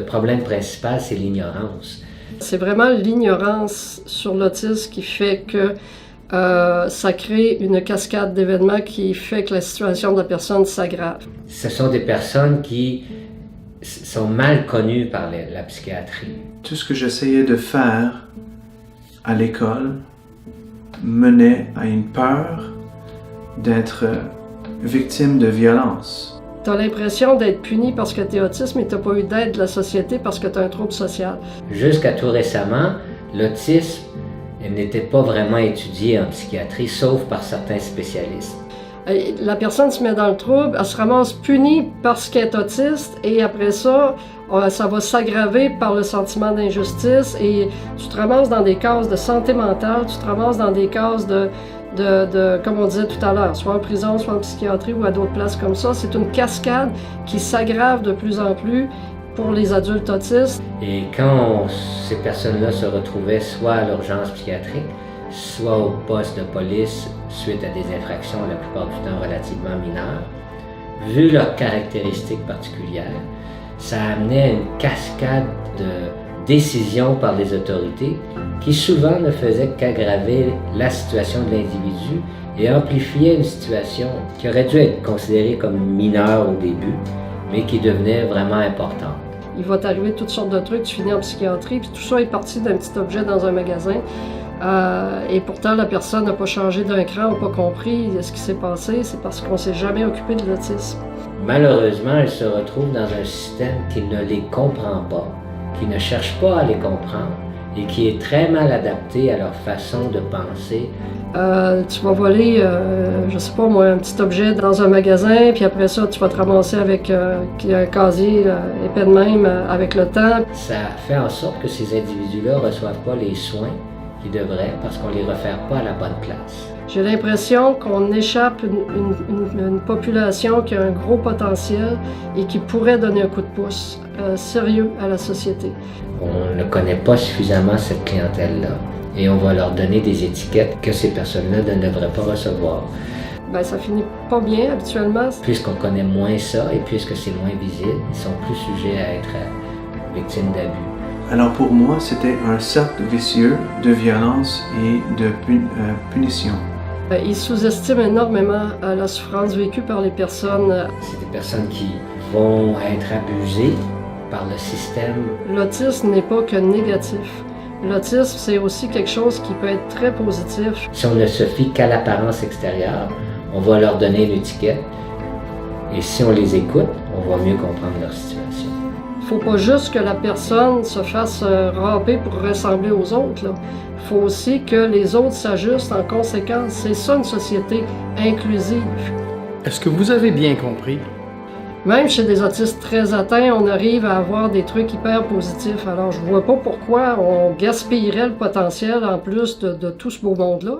problème principal, c'est l'ignorance. C'est vraiment l'ignorance sur l'autisme qui fait que ça crée une cascade d'événements qui fait que la situation de la personne s'aggrave. Ce sont des personnes qui sont mal connues par la psychiatrie. Tout ce que j'essayais de faire à l'école menait à une peur d'être victime de violence. Tu as l'impression d'être puni parce que tu es autiste, mais tu n'as pas eu d'aide de la société parce que tu as un trouble social. Jusqu'à tout récemment, l'autisme n'était pas vraiment étudié en psychiatrie, sauf par certains spécialistes. La personne se met dans le trouble, elle se ramasse punie parce qu'elle est autiste et après ça, ça va s'aggraver par le sentiment d'injustice et tu te ramasses dans des cases de santé mentale, tu te ramasses dans des cases de comme on disait tout à l'heure, soit en prison, soit en psychiatrie ou à d'autres places comme ça. C'est une cascade qui s'aggrave de plus en plus pour les adultes autistes. Et quand ces personnes-là se retrouvaient soit à l'urgence psychiatrique, soit au poste de police suite à des infractions la plupart du temps relativement mineures, vu leurs caractéristiques particulières, ça amenait à une cascade de décisions par les autorités qui souvent ne faisaient qu'aggraver la situation de l'individu et amplifier une situation qui aurait dû être considérée comme mineure au début, mais qui devenait vraiment importante. Il va t'arriver toutes sortes de trucs, tu finis en psychiatrie, puis tout ça est parti d'un petit objet dans un magasin. Et pourtant, la personne n'a pas changé d'un cran, n'a pas compris ce qui s'est passé, c'est parce qu'on ne s'est jamais occupé de l'autisme. Malheureusement, elle se retrouve dans un système qui ne les comprend pas, qui ne cherche pas à les comprendre et qui est très mal adapté à leur façon de penser. Tu vas voler, je sais pas moi, un petit objet dans un magasin, puis après ça, tu vas te ramasser avec un casier épais de même avec le temps. Ça fait en sorte que ces individus-là ne reçoivent pas les soins qu'ils devraient parce qu'on ne les réfère pas à la bonne place. J'ai l'impression qu'on échappe une population qui a un gros potentiel et qui pourrait donner un coup de pouce sérieux à la société. On ne connaît pas suffisamment cette clientèle-là et on va leur donner des étiquettes que ces personnes-là ne devraient pas recevoir. Ben, ça finit pas bien habituellement. Puisqu'on connaît moins ça et puisque c'est moins visible, ils sont plus sujets à être victimes d'abus. Alors pour moi, c'était un cercle vicieux de violence et de punition. Ils sous-estiment énormément la souffrance vécue par les personnes. C'est des personnes qui vont être abusées par le système. L'autisme n'est pas que négatif. L'autisme, c'est aussi quelque chose qui peut être très positif. Si on ne se fie qu'à l'apparence extérieure, on va leur donner une étiquette. Et si on les écoute, on va mieux comprendre leur situation. Il ne faut pas juste que la personne se fasse ramper pour ressembler aux autres. Il faut aussi que les autres s'ajustent en conséquence. C'est ça une société inclusive. Est-ce que vous avez bien compris? Même chez des autistes très atteints, on arrive à avoir des trucs hyper positifs. Alors je vois pas pourquoi on gaspillerait le potentiel en plus de tout ce beau monde-là.